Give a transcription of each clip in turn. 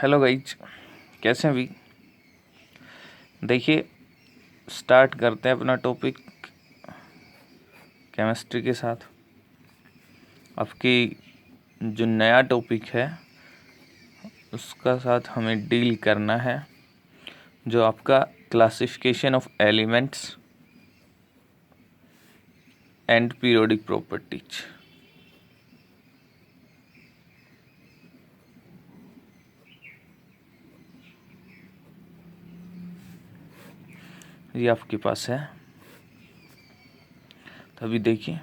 Hello guys, कैसे हैं अभी। देखिए, स्टार्ट करते हैं अपना टॉपिक केमिस्ट्री के साथ। आपकी जो नया टॉपिक है उसका साथ हमें डील करना है, जो आपका classification of elements and periodic properties. ये आपके पास है। तो अभी देखिए,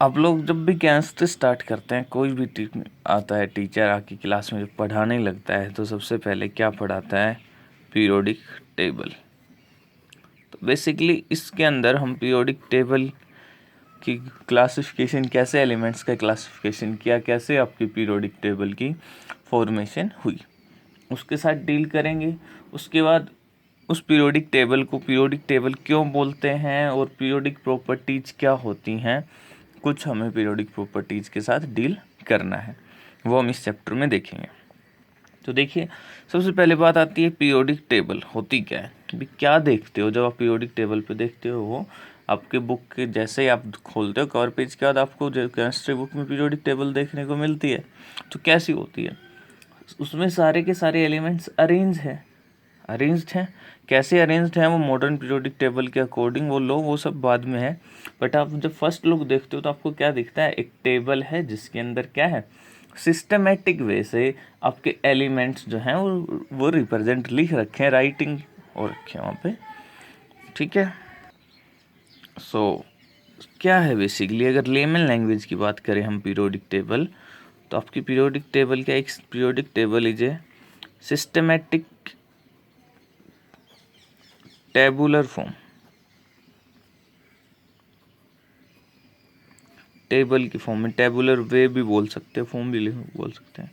आप लोग जब भी केमिस्ट्री स्टार्ट करते हैं, कोई भी आता है टीचर आके क्लास में जब पढ़ाने लगता है तो सबसे पहले क्या पढ़ाता है? Periodic table. तो बेसिकली इसके अंदर हम पीरियोडिक टेबल की क्लासिफिकेशन, कैसे एलिमेंट्स का क्लासिफिकेशन किया, कैसे आपकी पीरियोडिक टेबल की फॉर्मेशन हुई, उसके साथ डील करेंगे। उसके बाद उस पीरियोडिक टेबल को पीरियोडिक टेबल क्यों बोलते हैं और पीरियोडिक प्रॉपर्टीज क्या होती हैं, कुछ हमें पीरियोडिक प्रॉपर्टीज के साथ डील करना है, वो हम इस चैप्टर में देखेंगे। तो देखिए, सबसे पहले बात आती है पीरियोडिक टेबल होती क्या है। अभी क्या देखते हो जब आप पीरियोडिक टेबल पे देखते हो? वो आपके बुक के जैसे ही आप खोलते हो कवर पेज के बाद आपको केमिस्ट्री बुक में पीरियोडिक टेबल देखने को मिलती है। तो कैसी होती है? उसमें सारे के सारे एलिमेंट्स अरेंज्ड हैं। कैसे अरेंज्ड हैं वो मॉडर्न पीरियोडिक टेबल के अकॉर्डिंग वो सब बाद में है। बट आप जब फर्स्ट लुक देखते हो तो आपको क्या दिखता है? एक टेबल है जिसके अंदर क्या है, सिस्टमेटिक वे से आपके एलिमेंट्स जो हैं वो रिप्रेजेंट लिख रखे हैं, राइटिंग हो रखे हैं वहाँ पे। ठीक है। सो क्या है बेसिकली, अगर लेमन लैंग्वेज की बात करें हम पीरियोडिक टेबल, तो आपकी पीरियोडिक टेबल क्या, एक periodic table is a systematic tabular form. Table की फॉर्म में, टेबुलर वे भी बोल सकते हैं, फॉर्म भी बोल सकते हैं,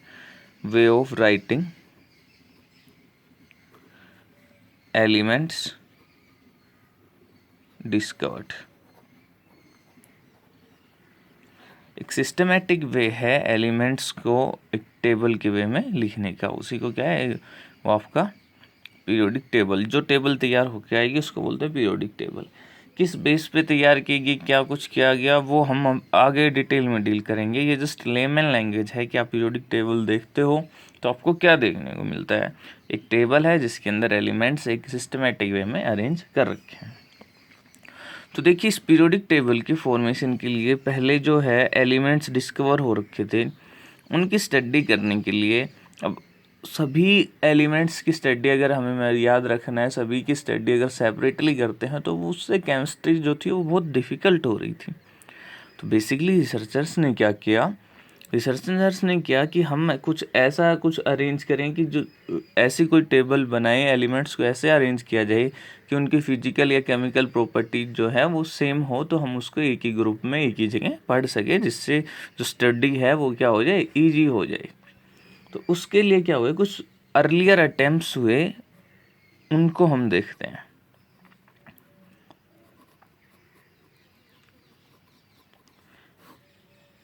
way of writing elements discovered. एक सिस्टमेटिक वे है एलिमेंट्स को एक टेबल के वे में लिखने का, उसी को क्या है, वो आपका पीरियोडिक टेबल। जो टेबल तैयार होकर आएगी उसको बोलते हैं पीरियोडिक टेबल। किस बेस पे तैयार की गई, क्या कुछ किया गया, वो हम आगे डिटेल में डील करेंगे। ये जस्ट लेमन लैंग्वेज है कि आप पीरियोडिक टेबल देखते हो तो आपको क्या देखने को मिलता है? एक टेबल है जिसके अंदर एलिमेंट्स एक सिस्टमेटिक वे में अरेंज कर रखे हैं। तो देखिए, इस पीरियोडिक टेबल की फॉर्मेशन के लिए पहले जो है एलिमेंट्स डिस्कवर हो रखे थे, उनकी स्टडी करने के लिए, अब सभी एलिमेंट्स की स्टडी अगर हमें याद रखना है, सभी की स्टडी अगर सेपरेटली करते हैं तो उससे केमिस्ट्री जो थी वो बहुत डिफ़िकल्ट हो रही थी। तो बेसिकली रिसर्चर्स ने किया कि हम कुछ अरेंज करें कि जो ऐसी कोई टेबल बनाए, एलिमेंट्स को ऐसे अरेंज किया जाए कि उनकी फिजिकल या केमिकल प्रॉपर्टीज जो है वो सेम हो, तो हम उसको एक ही ग्रुप में एक ही जगह पढ़ सके, जिससे जो स्टडी है वो क्या हो जाए, ईजी हो जाए। तो उसके लिए क्या हुए, कुछ अर्लियर अटेम्प्ट्स हुए, उनको हम देखते हैं।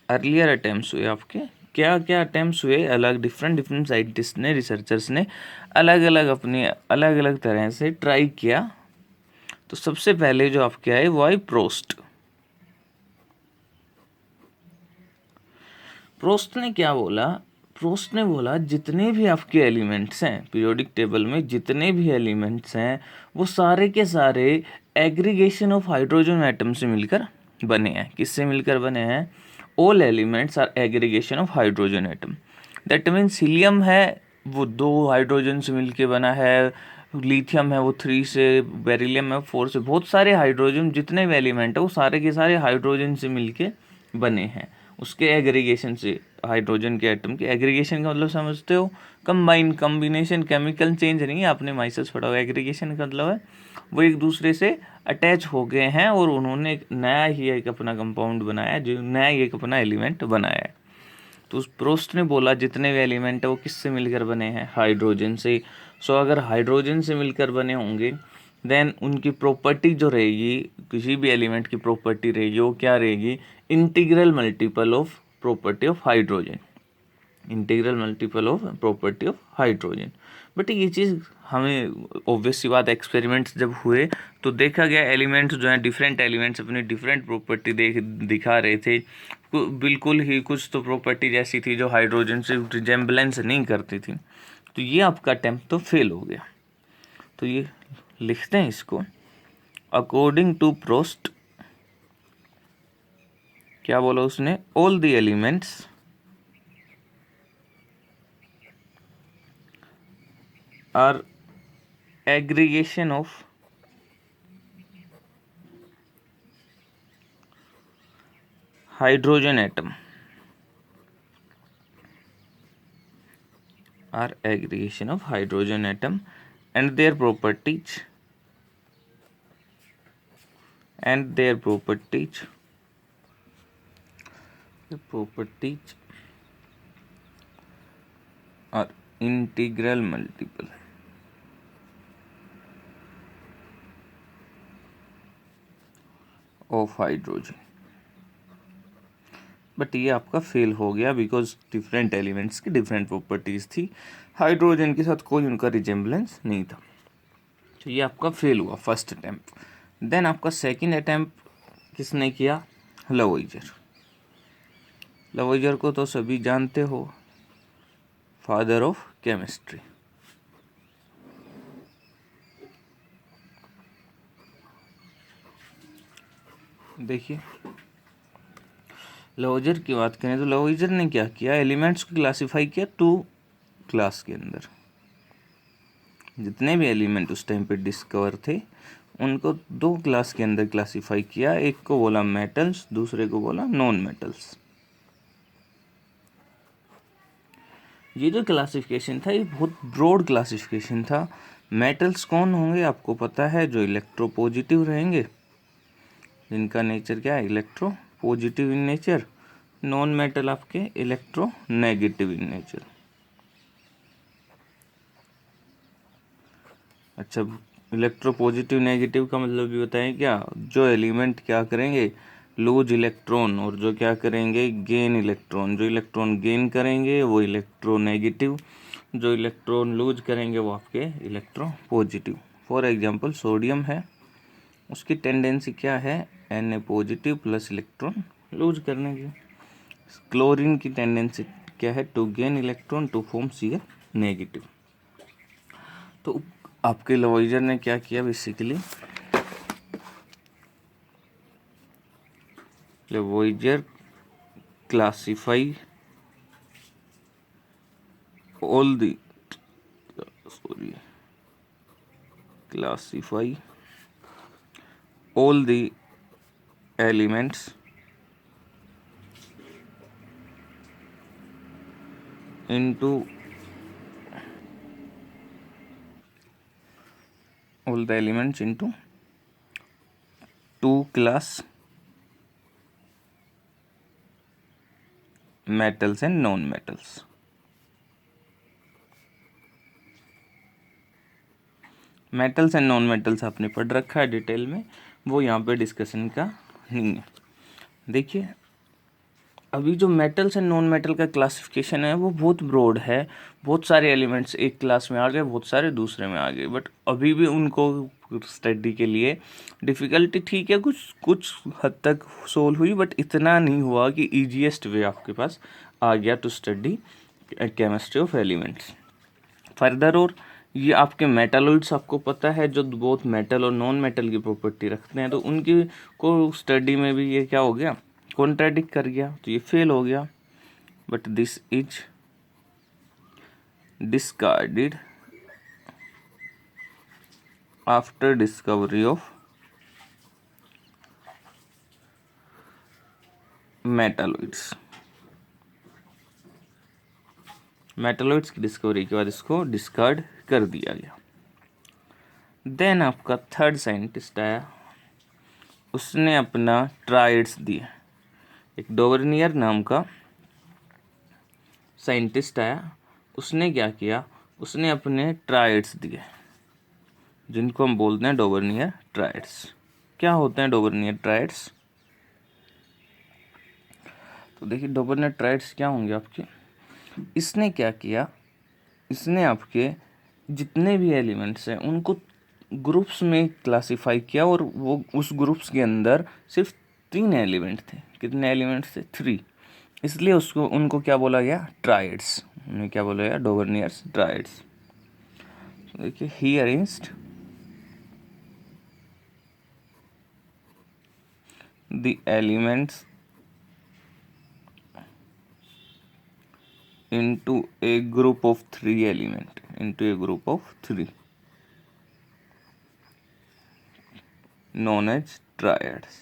अर्लियर अटेम्प्ट्स हुए आपके, क्या क्या अटेम्प्ट्स हुए, अलग डिफरेंट साइंटिस्ट ने, रिसर्चर्स ने अलग अलग तरह से ट्राई किया। तो सबसे पहले जो आपके आए वो आई प्रोस्ट। प्रोस्ट ने क्या बोला? प्रोस्ट ने बोला जितने भी आपके एलिमेंट्स हैं पीरियोडिक टेबल में, जितने भी एलिमेंट्स हैं वो सारे के सारे एग्रीगेशन ऑफ हाइड्रोजन एटम से मिलकर बने हैं। किससे मिलकर बने हैं? All elements are aggregation of hydrogen atom. That means helium है वो 2 हाइड्रोजन से मिलके बना है, लिथियम है वो 3 से, बेरिलियम है 4 से, बहुत सारे हाइड्रोजन, जितने भी एलिमेंट है वो सारे के सारे हाइड्रोजन से मिलके बने हैं, उसके एग्रीगेशन से। हाइड्रोजन के एटम के एग्रीगेशन का मतलब समझते हो? कम्बिनेशन, केमिकल चेंज नहीं है, आपने माइसेस पढ़ा होगा। एग्रीगेशन का मतलब है वो एक दूसरे से अटैच हो गए हैं और उन्होंने एक नया ही एक अपना कंपाउंड बनाया, जो नया ही एक अपना एलिमेंट बनाया है। तो उस प्रोस्ट ने बोला जितने भी एलिमेंट है वो किससे मिलकर बने हैं? हाइड्रोजन से। सो अगर हाइड्रोजन से मिलकर बने होंगे देन उनकी प्रॉपर्टी जो रहेगी, किसी भी एलिमेंट की प्रॉपर्टी रहेगी वो क्या रहेगी? Integral multiple of property of hydrogen. Integral multiple of property of hydrogen. But ये चीज़ हमें ऑब्वियस सी बात, एक्सपेरिमेंट्स जब हुए तो देखा गया एलिमेंट्स जो हैं, डिफरेंट एलिमेंट्स अपनी डिफरेंट प्रॉपर्टी दिखा रहे थे। बिल्कुल ही कुछ तो प्रॉपर्टी ऐसी थी जो हाइड्रोजन से रिजेम्बलेंस नहीं करती थी। तो ये आपका अटेम्प्ट तो फेल हो गया। तो ये लिखते हैं इसको, अकॉर्डिंग टू प्रोस्ट, क्या बोला उसने, all the elements are aggregation of hydrogen atom are aggregation of hydrogen atom and their properties are integral multiple of hydrogen। But ये आपका फेल हो गया बिकॉज डिफरेंट एलिमेंट्स की डिफरेंट प्रॉपर्टीज़ थी, हाइड्रोजन के साथ कोई उनका रिजेम्बलेंस नहीं था। तो ये आपका फेल हुआ फर्स्ट अटैम्प्ट। देन आपका सेकंड अटैम्प्ट किसने किया, लवोइजर। लवोइजर को तो सभी जानते हो, फादर ऑफ केमिस्ट्री। देखिए लवोइजर की बात करें तो लवोइजर ने क्या किया, एलिमेंट्स को क्लासिफाई किया टू क्लास के अंदर। जितने भी एलिमेंट उस टाइम पे डिस्कवर थे उनको दो क्लास के अंदर क्लासिफाई किया, एक को बोला मेटल्स, दूसरे को बोला नॉन मेटल्स। ये जो क्लासिफिकेशन था ये बहुत ब्रॉड क्लासिफिकेशन था। मेटल्स कौन होंगे आपको पता है, जो इलेक्ट्रोपॉजिटिव रहेंगे, जिनका नेचर क्या है, electro positive in nature. Non metal आपके इलेक्ट्रो नेगेटिव इन नेचर। अच्छा, इलेक्ट्रो पॉजिटिव नेगेटिव का मतलब भी बताएं क्या, जो एलिमेंट क्या करेंगे, लूज इलेक्ट्रॉन, और जो क्या करेंगे, गेन इलेक्ट्रॉन। जो इलेक्ट्रॉन गेन करेंगे वो इलेक्ट्रो नेगेटिव, जो इलेक्ट्रॉन लूज करेंगे वो आपके electropositive. For example sodium है, उसकी टेंडेंसी क्या है, Na positive plus electron lose करने की। क्लोरीन की टेंडेंसी क्या है, to gain electron to form Cl negative. तो आपके लवोइजर ने क्या किया, basically Lavoisier classify all the classify all the elements into two class, metals and non metals। Metals and non metals आपने पढ़ रखा है डिटेल में, वो यहाँ पे डिस्कशन का नहीं है। देखिए अभी जो मेटल्स एंड नॉन मेटल का क्लासिफिकेशन है वो बहुत ब्रॉड है। बहुत सारे एलिमेंट्स एक क्लास में आ गए, बहुत सारे दूसरे में आ गए, बट अभी भी उनको स्टडी के लिए डिफ़िकल्टी ठीक है, कुछ कुछ हद तक सोल्व हुई, बट इतना नहीं हुआ कि ईजीएस्ट वे आपके पास आ गया to study chemistry of elements. Further और ये आपके मेटालॉइड्स आपको पता है, जो बोथ मेटल और नॉन मेटल की प्रॉपर्टी रखते हैं, तो उनकी को स्टडी में भी ये क्या हो गया, कॉन्ट्राडिक्ट कर गया, तो ये फेल हो गया। But this is discarded after discovery of metalloids. Metalloids की डिस्कवरी के बाद इसको डिस्कार्ड कर दिया गया। देन आपका थर्ड साइंटिस्ट आया, उसने अपना ट्राइड्स दिए। एक डोवर्नियर नाम का साइंटिस्ट आया, उसने क्या किया, उसने अपने ट्राइड्स दिए, जिनको हम बोलते हैं डोवर्नियर ट्राइड्स। क्या होते हैं डोवर्नियर ट्राइड्स, तो देखिए डोवर्नियर ट्राइड्स क्या होंगे आपके, इसने क्या किया, इसने आपके जितने भी एलिमेंट्स हैं उनको ग्रुप्स में क्लासिफाई किया, और वो उस ग्रुप्स के अंदर सिर्फ 3 एलिमेंट थे। कितने एलिमेंट्स थे? 3। इसलिए उसको उनको क्या बोला गया? ट्राइड्स। उन्हें क्या बोला गया? Dobereiner's triads. देखिए, he arranged the elements into a group of 3 element, into a group of 3 known as triads।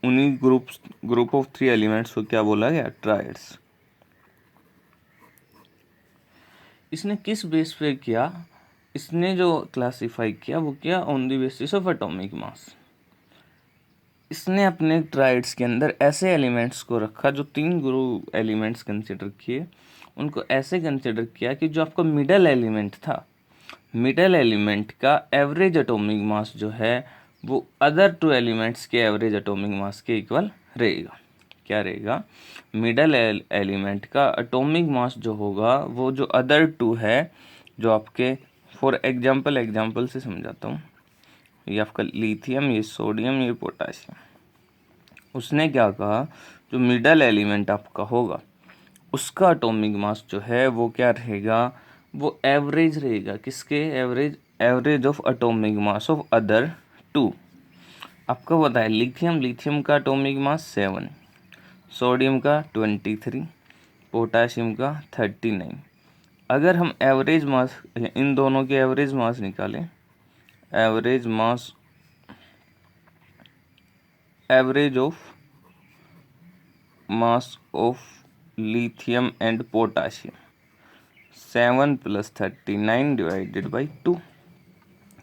उन्हीं ग्रुप ऑफ 3 एलिमेंट्स को क्या बोला गया? ट्रायड्स। इसने किस बेस पे किया? इसने जो क्लासिफाई किया वो किया on the basis of atomic mass. इसने अपने ट्राइड्स के अंदर ऐसे एलिमेंट्स को रखा जो 3 ग्रुप एलिमेंट्स कंसिडर किए, उनको ऐसे कंसिडर किया कि जो आपका मिडल एलिमेंट था, मिडल एलिमेंट का एवरेज एटॉमिक मास जो है वो अदर 2 एलिमेंट्स के एवरेज एटॉमिक मास के इक्वल रहेगा। क्या रहेगा? मिडल एलिमेंट का एटॉमिक मास जो होगा वो जो अदर 2 है, जो आपके फॉर एग्जांपल से समझाता हूँ। ये आपका लिथियम, ये सोडियम, ये पोटाशियम। उसने क्या कहा, जो मिडल एलिमेंट आपका होगा उसका एटॉमिक मास जो है वो क्या रहेगा? वो एवरेज रहेगा। किसके average? Average of atomic mass of other 2। आपको बताया लिथियम का एटॉमिक मास 7, सोडियम का 23, पोटाशियम का 39। अगर हम एवरेज मास, इन दोनों के एवरेज मास निकालें, average of mass of lithium and potassium 7 + 39 divided by 2,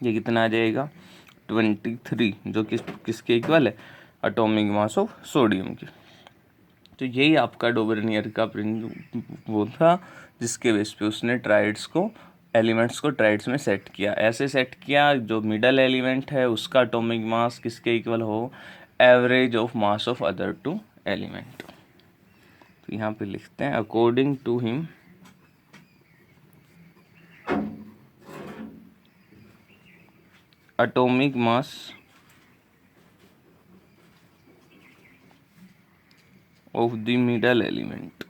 ये कितना आ जाएगा? 23, जो किसके इक्वल है? एटॉमिक मास ऑफ सोडियम की। तो यही आपका डोबरनियर का वो था, जिसके बेस पे उसने ट्राइड्स को, एलिमेंट्स को ट्राइड्स में सेट किया। ऐसे सेट किया जो मिडल एलिमेंट है उसका एटॉमिक मास किसके इक्वल हो? Average of mass of other 2 element. तो यहाँ पे लिखते हैं, according to him atomic mass of the middle element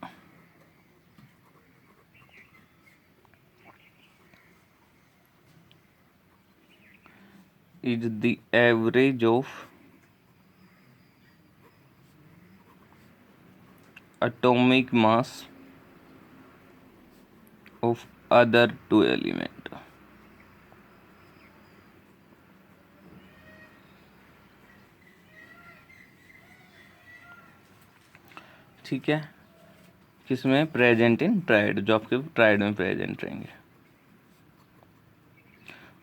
is the average of atomic mass of other 2 element। ठीक है, किसमें? प्रेजेंट इन ट्राइड, जो आपके ट्राइड में प्रेजेंट रहेंगे।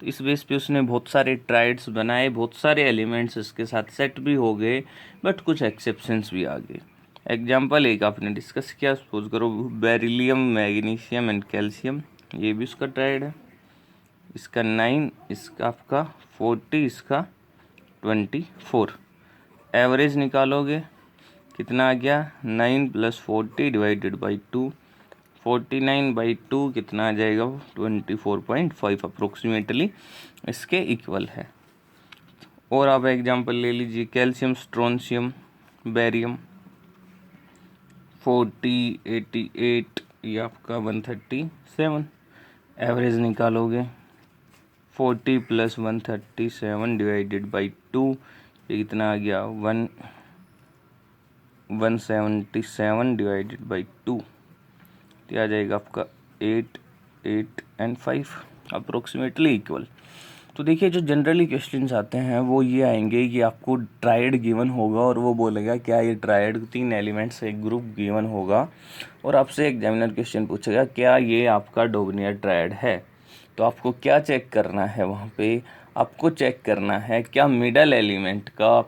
तो इस बेस पे उसने बहुत सारे ट्राइड्स बनाए, बहुत सारे एलिमेंट्स इसके साथ सेट भी हो गए, बट कुछ एक्सेप्शंस भी आ गए। एग्जाम्पल एक आपने डिस्कस किया, सपोज करो बेरिलियम, मैग्नीशियम एंड कैल्शियम, ये भी उसका ट्राइड है। इसका 9, इसका आपका 40, इसका 24। एवरेज निकालोगे कितना आ गया? 9 + 40 डिवाइडेड बाई 2, 49/2 कितना आ जाएगा? 24.5 अप्रोक्सीमेटली इसके इक्वल है। और आप एग्जांपल ले लीजिए, कैल्शियम, स्ट्रोंशियम, बेरियम 40, 88, ये आपका 137। एवरेज निकालोगे 40 + 137 डिवाइडेड बाई 2, ये कितना आ गया? 177 डिवाइडेड बाई 2, तो आ जाएगा आपका 8, 8 एंड 5 अप्रोक्सीमेटली इक्वल। तो देखिए, जो जनरली क्वेश्चंस आते हैं वो ये आएंगे कि आपको ट्राइड गिवन होगा और वो बोलेगा क्या ये ट्राइड 3 एलिमेंट्स एक ग्रुप गिवन होगा, और आपसे एग्जामिनर क्वेश्चन पूछेगा क्या ये आपका डोबनियर ट्राइड है। तो आपको क्या चेक करना है वहाँ पे? आपको चेक करना है क्या मिडल एलिमेंट का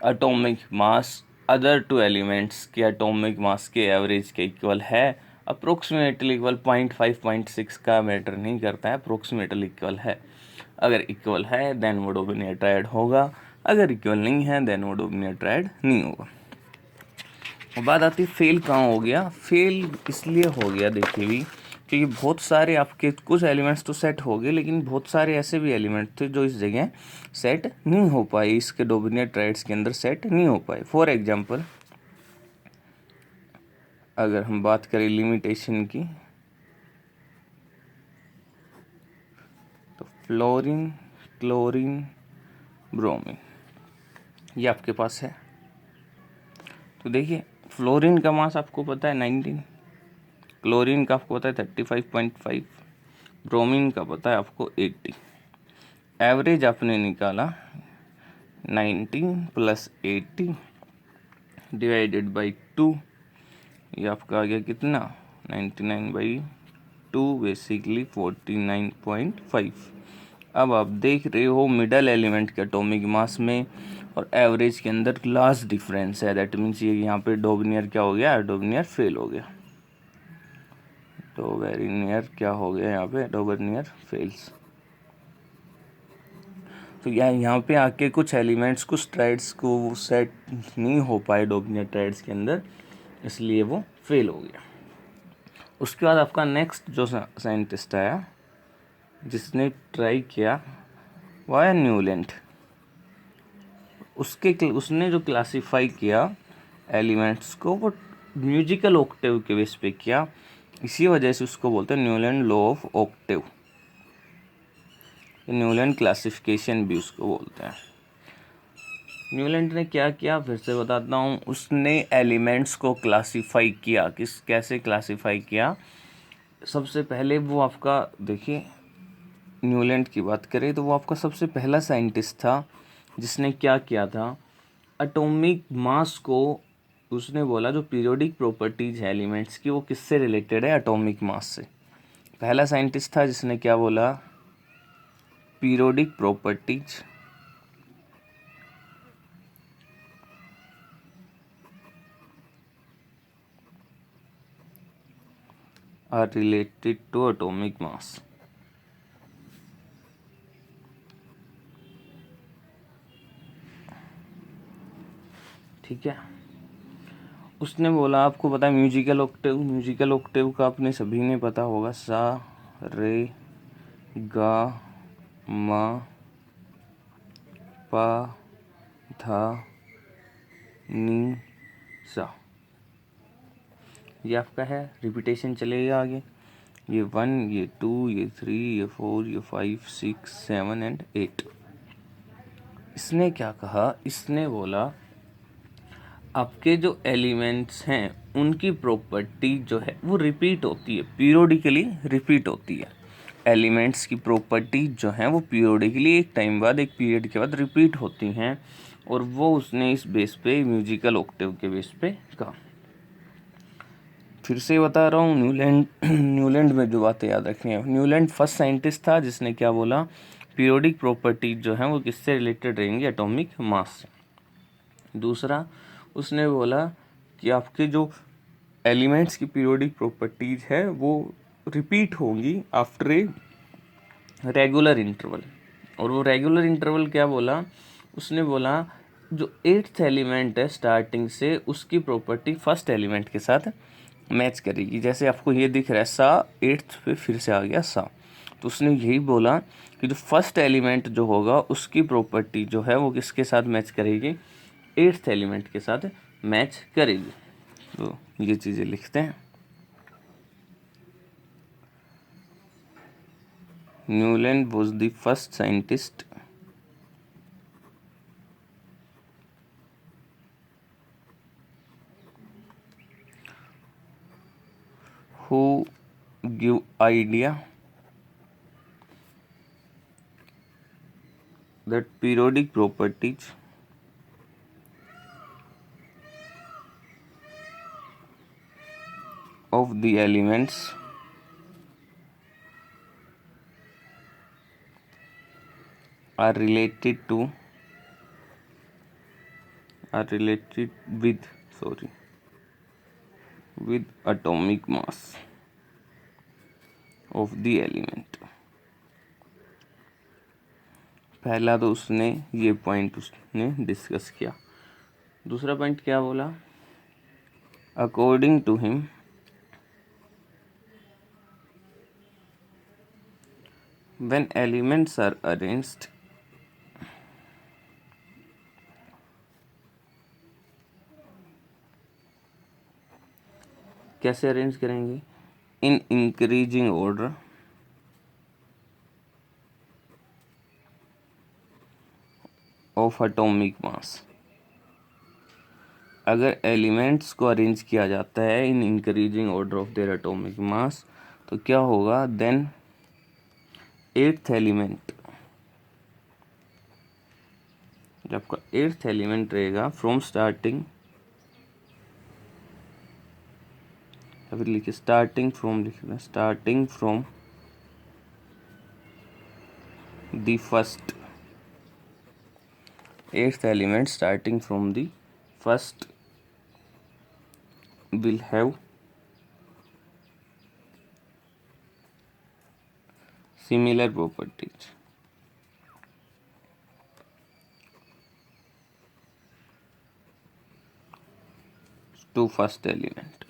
एटॉमिक मास अदर 2 एलिमेंट्स के एटॉमिक मास के एवरेज के इक्वल है। अप्रोक्सीमेटली इक्वल 0.5, 0.6 का मैटर नहीं करता है, अप्रोक्सीमेटली इक्वल है। अगर इक्वल है देन वो डोबनियर ट्राइड होगा, अगर इक्वल नहीं है देन वो डोबनियर ट्राइड नहीं होगा। बात आती है फेल कहाँ हो गया। फेल इसलिए हो गया देखिए भी, क्योंकि बहुत सारे आपके कुछ एलिमेंट्स तो सेट हो गए, लेकिन बहुत सारे ऐसे भी एलिमेंट थे जो इस जगह सेट नहीं हो पाए, इसके डोमिनेट ट्राइड्स के अंदर सेट नहीं हो पाए। फॉर एग्जांपल अगर हम बात करें लिमिटेशन की, तो फ्लोरीन, क्लोरीन, ब्रोमीन ये आपके पास है। तो देखिए फ्लोरीन का मास आपको पता है 19, क्लोरीन का आपको पता है 35.5, ब्रोमीन का पता है आपको 80। एवरेज आपने निकाला 19 + 80 डिवाइडेड बाई 2, ये आपका आ गया कितना 99/2 बेसिकली 49.5। अब आप देख रहे हो मिडल एलिमेंट के एटॉमिक मास में और एवरेज के अंदर लास्ट डिफरेंस है। दैट मीन्स ये यहाँ पे डोबनियर क्या हो गया, डोबनियर फेल हो गया। डोबनियर क्या हो गया यहाँ पे, डोबनियर फेल्स। तो यहाँ पे आके कुछ एलिमेंट्स कुछ ट्राइड्स को वो सेट नहीं हो पाए डोबनियर ट्राइड्स के अंदर, इसलिए वो फेल हो गया। उसके बाद आपका नेक्स्ट जो साइंटिस्ट आया जिसने ट्राई किया वो है न्यूलैंड। उसने जो क्लासीफाई किया एलिमेंट्स को वो म्यूजिकल ऑक्टेव के बेस पे किया, इसी वजह से उसको बोलते हैं Newland law of octave, Newland classification भी उसको बोलते हैं। न्यूलैंड ने क्या किया फिर से बताता हूँ, उसने एलिमेंट्स को क्लासीफाई किया। कैसे क्लासीफाई किया, सबसे पहले वो आपका देखिए न्यूलैंड की बात करें तो वो आपका सबसे पहला साइंटिस्ट था जिसने क्या किया था, एटॉमिक मास को उसने बोला जो पीरियोडिक प्रॉपर्टीज है एलिमेंट्स की वो किससे रिलेटेड है, एटॉमिक मास से। पहला साइंटिस्ट था जिसने क्या बोला, periodic properties are related to atomic mass. ठीक है, उसने बोला आपको पता है म्यूजिकल ऑक्टेव, म्यूजिकल ऑक्टेव का अपने सभी ने पता होगा, सा रे गा मा पा धा नी सा, ये आपका है। रिपीटेशन चलेगा आगे, ये 1, ये 2, ये 3, ये 4, ये 5, 6, 7 एंड 8। इसने क्या कहा, इसने बोला आपके जो एलिमेंट्स हैं उनकी प्रॉपर्टी जो है वो रिपीट होती है, पीरियोडिकली रिपीट होती है। एलिमेंट्स की प्रॉपर्टी जो हैं वो पीरियोडिकली एक टाइम बाद, एक पीरियड के बाद रिपीट होती हैं, और वो उसने इस बेस पे म्यूजिकल ऑक्टेव के बेस पे कहा। फिर से बता रहा हूँ न्यूलैंड न्यूलैंड में जो बातें याद रखनी है, न्यूलैंड फर्स्ट साइंटिस्ट था जिसने क्या बोला, पीरियोडिक प्रॉपर्टीज जो हैं वो किससे रिलेटेड रहेंगी, एटॉमिक मास से। दूसरा उसने बोला कि आपके जो एलिमेंट्स की पीरियोडिक प्रॉपर्टीज है वो रिपीट होंगी आफ्टर ए रेगुलर इंटरवल। और वो रेगुलर इंटरवल क्या बोला, उसने बोला जो 8th एलिमेंट है स्टार्टिंग से उसकी प्रॉपर्टी फर्स्ट एलिमेंट के साथ मैच करेगी। जैसे आपको ये दिख रहा है सा 8th पे फिर से आ गया सा, तो उसने यही बोला कि जो फर्स्ट एलिमेंट जो होगा उसकी प्रॉपर्टी जो है वो किसके साथ मैच करेगी, 8th एलिमेंट के साथ मैच करेगी। तो ये चीज़ें लिखते हैं। Newland was the first scientist who give idea that periodic properties of the elements are related with atomic mass of the element। पहला तो उसने ये पॉइंट उसने डिस्कस किया। दूसरा पॉइंट क्या बोला, According to him, when elements are arranged कैसे अरेंज करेंगे? In increasing order of atomic mass. अगर एलिमेंट्स को अरेंज किया जाता है in increasing order of their atomic mass तो क्या होगा? देन एट्थ एलिमेंट, जब आपका एट्थ एलिमेंट रहेगा फ्रॉम स्टार्टिंग, या फिर लिखिए स्टार्टिंग फ्रॉम, लिखना starting from the first, eighth element starting from the first will have similar properties to first element।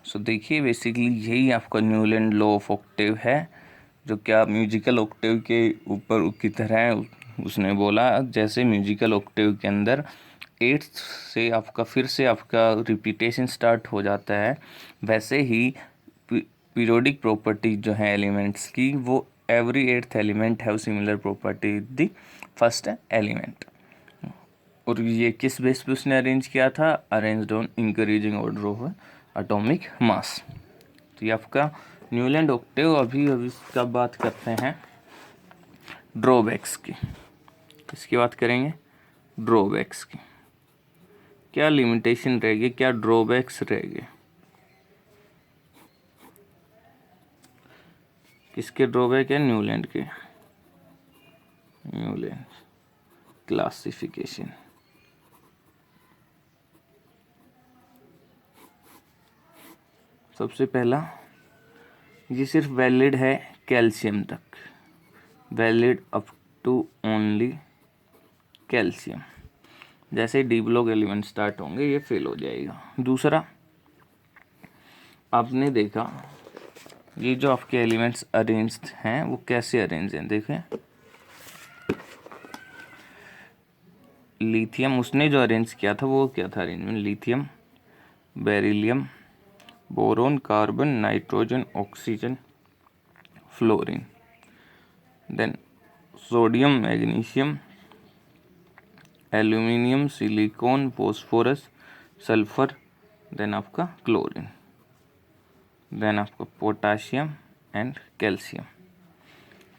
सो देखिए बेसिकली यही आपका न्यूलैंड लॉ ऑफ ऑक्टेव है, जो क्या म्यूजिकल ऑक्टेव के ऊपर की तरह है। उसने बोला जैसे म्यूजिकल ऑक्टेव के अंदर एट्थ से आपका फिर से आपका रिपीटेशन स्टार्ट हो जाता है, वैसे ही पीरियोडिक प्रॉपर्टी जो है एलिमेंट्स की, वो every eighth element have similar property the first element. और ये किस बेस पे उसने अरेंज किया था? Arranged on increasing order of atomic mass. तो ये आपका न्यूलैंड ऑक्टेव। अभी इसका बात करते हैं ड्रॉबैक्स की। किसकी बात करेंगे? ड्रॉबैक्स की। क्या लिमिटेशन रहेगी, क्या ड्रॉबैक्स रहेंगे? किसके ड्रॉबैक है? न्यूलैंड के। Newland classification. सबसे पहला, ये सिर्फ वैलिड है कैल्शियम तक, valid up to only calcium. जैसे डी ब्लॉक एलिमेंट स्टार्ट होंगे ये फेल हो जाएगा। दूसरा, आपने देखा ये जो आपके एलिमेंट्स अरेंज्ड हैं वो कैसे अरेंज हैं, देखें। लिथियम उसने जो अरेंज किया था वो क्या था arrangement? Lithium, beryllium, boron, carbon, nitrogen, oxygen, fluorine. Then sodium, magnesium, aluminium, silicon, phosphorus, sulphur, then आपका क्लोरीन, देन आपका पोटाशियम एंड कैल्शियम।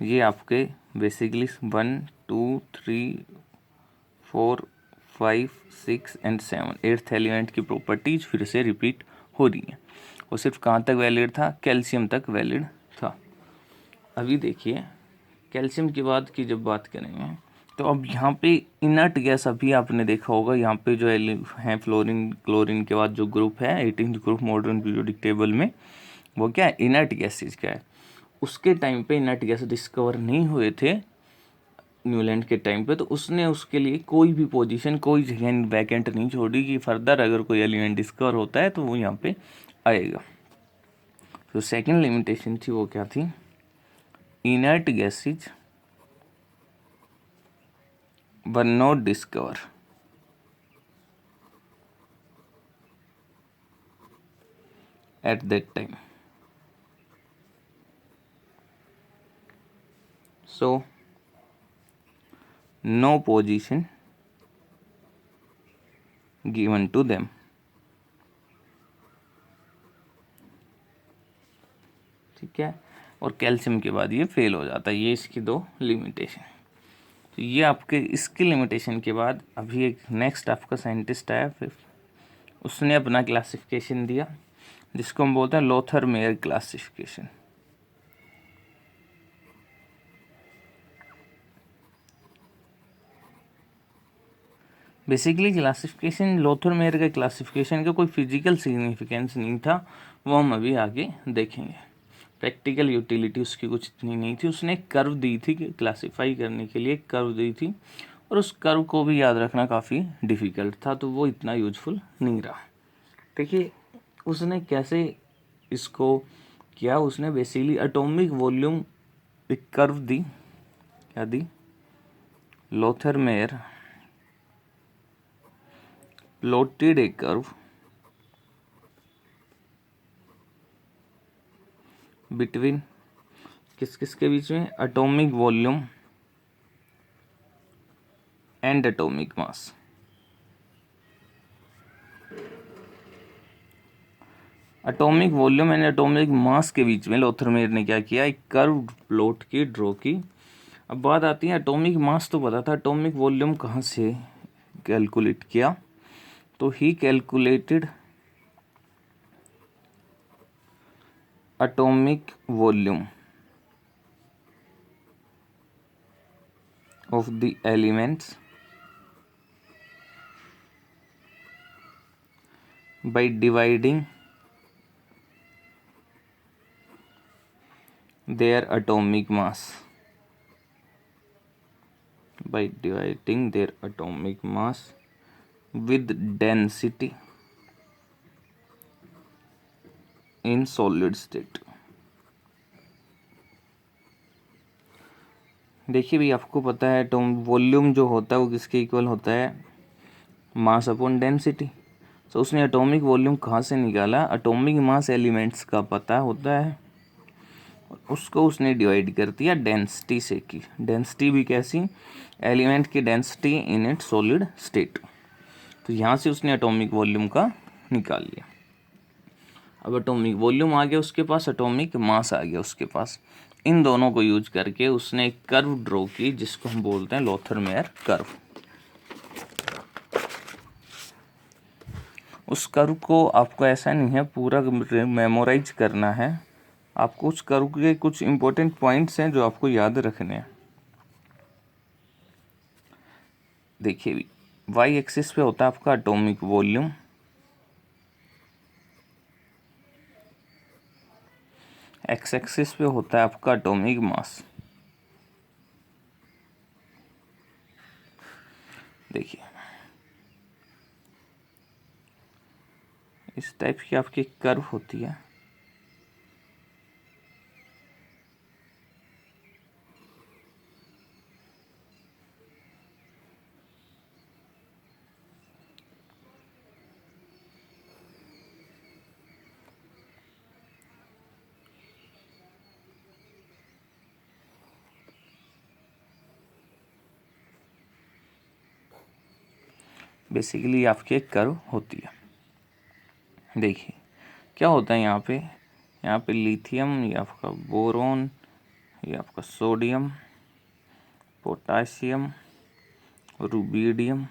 ये आपके बेसिकली 1 2 3 4 5 6 एंड 7 एट्थ एलिमेंट की प्रॉपर्टीज फिर से रिपीट हो रही हैं। वो सिर्फ कहाँ तक वैलिड था? कैल्शियम तक वैलिड था। अभी देखिए कैल्शियम के बाद की जब बात करेंगे तो अब यहाँ पे इनर्ट गैस, अभी आपने देखा होगा यहाँ पे जो है फ्लोरीन क्लोरीन के बाद जो ग्रुप है 18th group modern periodic table में, वो क्या है? इनर्ट गैसेज का है। उसके टाइम पे इनर्ट गैस डिस्कवर नहीं हुए थे न्यूलैंड के टाइम पे, तो उसने उसके लिए कोई भी पोजीशन, कोई जगह वैकेंट नहीं छोड़ी कि फर्दर अगर कोई एलिमेंट डिस्कवर होता है तो वो यहाँ पे आएगा। तो सेकंड लिमिटेशन थी वो क्या थी? Inert gases were not discover at that time. So no position given to them। ठीक है, और कैल्शियम के बाद ये फेल हो जाता है। ये इसकी दो लिमिटेशन। तो ये आपके इसकी लिमिटेशन के बाद अभी एक नेक्स्ट आपका साइंटिस्ट आया, फिर उसने अपना क्लासिफिकेशन दिया जिसको हम बोलते हैं Lothar Meyer classification. Basically classification Lothar Meyer का क्लासिफिकेशन का कोई फिजिकल सिग्निफिकेंस नहीं था, वो हम अभी आगे देखेंगे। प्रैक्टिकल यूटिलिटी उसकी कुछ इतनी नहीं थी। उसने एक कर्व दी थी कि क्लासिफाई करने के लिए एक कर्व दी थी, और उस कर्व को भी याद रखना काफ़ी डिफ़िकल्ट था, तो वो इतना यूजफुल नहीं रहा। देखिए उसने कैसे इसको किया। उसने बेसिकली एटॉमिक वॉल्यूम एक कर्व दी, क्या दी, लोथरमेयर प्लॉटेड ए कर्व बिटवीन किस किस के बीच में, atomic volume and atomic mass. Atomic volume and atomic mass के बीच में लोथरमेयर ने क्या किया, एक कर्व प्लॉट की, ड्रॉ की। अब बात आती है एटॉमिक मास तो पता था, एटॉमिक वॉल्यूम कहाँ से कैलकुलेट किया, तो he calculated atomic volume of the elements by dividing their atomic mass with density in solid state। देखिए भाई, आपको पता है एटॉम वॉल्यूम जो होता है वो किसके इक्वल होता है, मास अपॉन डेंसिटी। तो उसने एटॉमिक वॉल्यूम कहाँ से निकाला, एटॉमिक मास एलिमेंट्स का पता होता है, उसको उसने डिवाइड कर दिया डेंसिटी से की। डेंसिटी भी कैसी, एलिमेंट की density in it solid state. तो यहाँ से उसने एटॉमिक वॉल्यूम का निकाल लिया। अब एटॉमिक वॉल्यूम आ गया उसके पास, एटॉमिक मास आ गया उसके पास। इन दोनों को यूज करके उसने एक कर्व ड्रॉ की जिसको हम बोलते हैं लोथरमेयर कर्व। उस कर्व को आपको ऐसा नहीं है पूरा मेमोराइज करना है, आपको उस कर्व के कुछ इंपॉर्टेंट पॉइंट्स हैं जो आपको याद रखने हैं। देखिए भी, वाई एक्सिस पे होता है आपका एटॉमिक वॉल्यूम, एक्स एक्सिस पे होता है आपका एटॉमिक मास। देखिए इस टाइप की आपकी कर्व होती है। बेसिकली आपकी एक कर्व होती है। देखिए क्या होता है यहाँ पे लिथियम, ये आपका बोरोन, ये आपका sodium, potassium, rubidium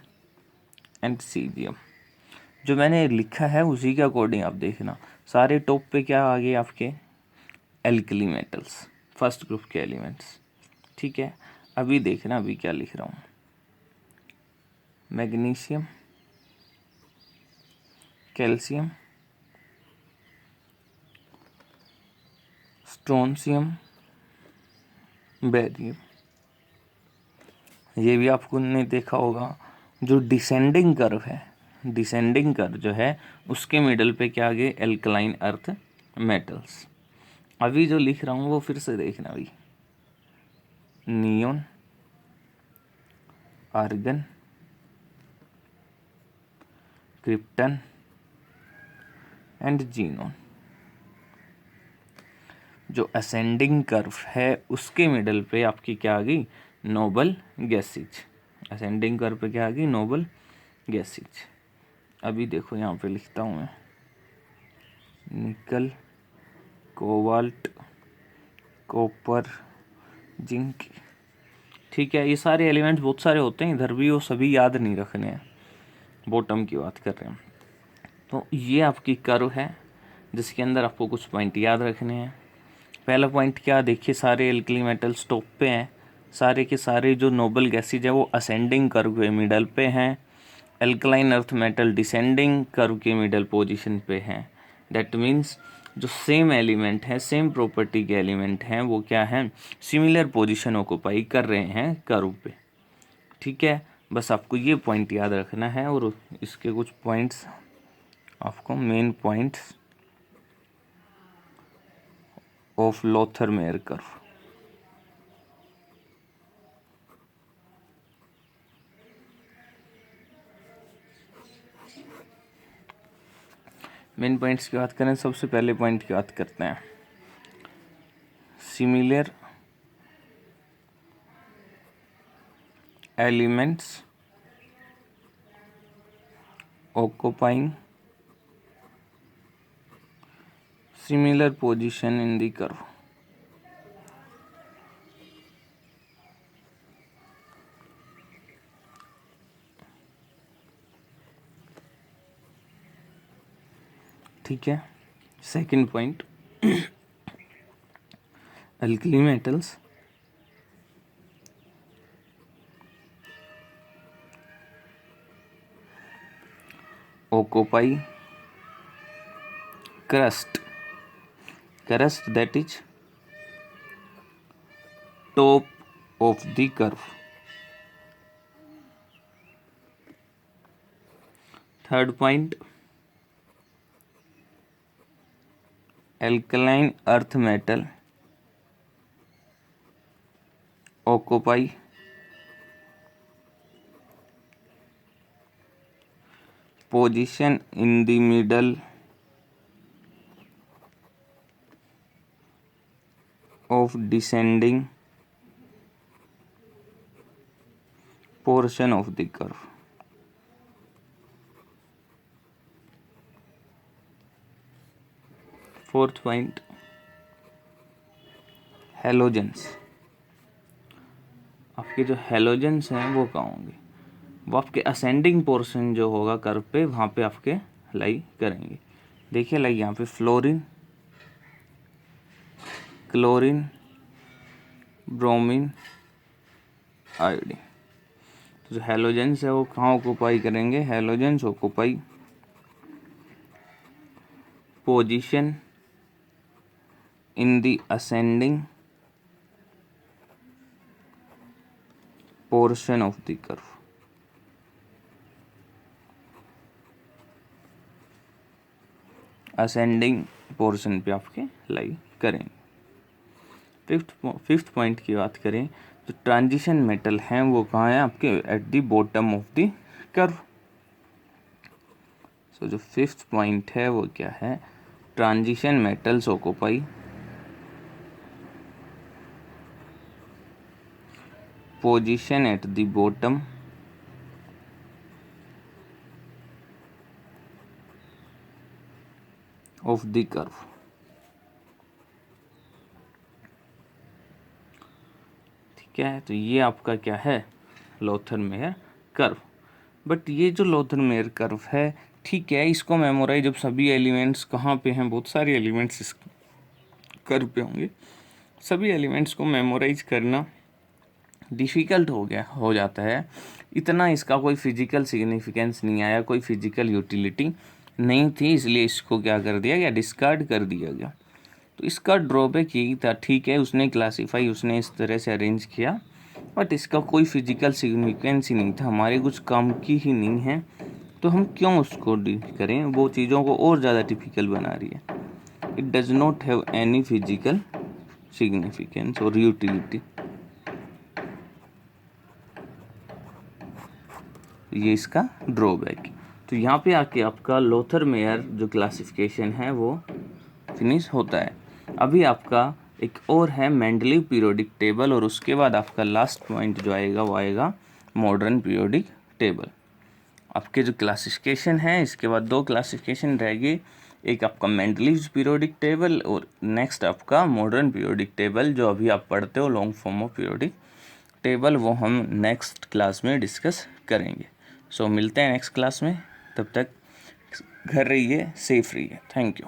and caesium. जो मैंने लिखा है उसी के अकॉर्डिंग आप देखना। सारे टॉप पे क्या आ गए आपके, एल्कली मेटल्स, फर्स्ट ग्रुप के एलिमेंट्स। ठीक है, अभी देखना अभी क्या लिख रहा हूँ, मैग्नीशियम, कैल्शियम, स्ट्रोंशियम, बेरियम। ये भी आपको ने देखा होगा। जो डिसेंडिंग कर्व है, डिसेंडिंग कर्व जो है उसके मिडल पे क्या आ गए, एल्कलाइन अर्थ मेटल्स। अभी जो लिख रहा हूँ वो फिर से देखना भाई, neon, argon, krypton and xenon. जो असेंडिंग कर्व है उसके मिडल पे आपकी क्या आ गई, नोबल गैसेज। असेंडिंग कर्व पे क्या आ गई, नोबल गैसेज। अभी देखो यहाँ पे लिखता हूँ मैं, निकल, कोबाल्ट, कॉपर, जिंक। ठीक है, ये सारे एलिमेंट्स बहुत सारे होते हैं इधर भी, वो सभी याद नहीं रखने हैं, बॉटम की बात कर रहे हैं। तो ये आपकी कर्व है जिसके अंदर आपको कुछ पॉइंट याद रखने हैं। पहला पॉइंट क्या, देखिए सारे एल्कली मेटल्स टॉप पे हैं, सारे के सारे जो नोबल गैसेज है वो असेंडिंग कर्व के मिडल पे हैं, alkaline earth metal descending curve के मिडल पोजीशन पे हैं। दैट मीन्स जो सेम एलिमेंट है, सेम प्रॉपर्टी के एलिमेंट हैं, वो क्या हैं, सिमिलर पोजीशन ऑक्युपाई कर रहे हैं कर्व पे। ठीक है, बस आपको ये पॉइंट याद रखना है और इसके कुछ पॉइंट्स आपको main points of Lothar Meyer curve. Main points की बात करें, सबसे पहले पॉइंट की बात करते हैं, similar elements occupying similar position in the curve। ठीक है, second point, alkali metals occupy crust that is top of the curve। Third point, alkaline earth metal occupy position in the middle of descending portion of the curve। Fourth point, halogens. आपके जो halogens हैं वो कहाँ होंगे, वो आपके ascending portion जो होगा कर्व पे, वहाँ पे आपके लाई करेंगे। देखिए लाई यहाँ पे फ्लोरीन, क्लोरीन, ब्रोमीन, आयोडीन। तो जो हेलोजेंस है वो कहाँ ऑक्युपाई करेंगे, halogens occupy position in the ascending portion of the curve. Ascending portion पे आपके लाई करेंगे। फिफ्थ पॉइंट की बात करें, जो ट्रांजिशन मेटल हैं वो कहाँ है, आपके at the bottom of the curve. So जो फिफ्थ पॉइंट है वो क्या है, transition metals occupy position at the bottom of the curve. ठीक है, तो ये आपका क्या है, लोथर-मेयर कर्व। बट ये जो लोथर-मेयर कर्व है, ठीक है, इसको मेमोराइज, जब सभी एलिमेंट्स कहाँ पे हैं, बहुत सारे एलिमेंट्स इस कर्व पे होंगे, सभी एलिमेंट्स को मेमोराइज करना डिफ़िकल्ट हो जाता है। इतना इसका कोई फिजिकल सिग्निफिकेंस नहीं आया, कोई फिजिकल यूटिलिटी नहीं थी, इसलिए इसको क्या कर दिया गया, डिस्कार्ड कर दिया गया। तो इसका ड्रॉबैक यही था, ठीक है, उसने क्लासीफाई, उसने इस तरह से अरेंज किया, बट इसका कोई फिजिकल सिग्निफिकेंस ही नहीं था, हमारे कुछ काम की ही नहीं है, तो हम क्यों उसको डील करें, वो चीज़ों को और ज़्यादा टिपिकल बना रही है। It does not have any physical significance और यूटिलिटी। ये इसका ड्रॉबैक। तो यहाँ पे आके आपका लोथर-मेयर जो क्लासिफिकेशन है वो फिनिश होता है। अभी आपका एक और है मेंडलीव पीरियोडिक टेबल, और उसके बाद आपका लास्ट पॉइंट जो आएगा वो आएगा मॉडर्न पीरियोडिक टेबल। आपके जो क्लासिफिकेशन है, इसके बाद दो क्लासिफिकेशन रहेगी, एक आपका मेंडलीव पीरियोडिक टेबल और नेक्स्ट आपका मॉडर्न पीरियोडिक टेबल, जो अभी आप पढ़ते हो long form of periodic table, वो हम नेक्स्ट क्लास में डिस्कस करेंगे। सो मिलते हैं नेक्स्ट क्लास में, तब तक घर रहिए, सेफ रहिए। Thank you.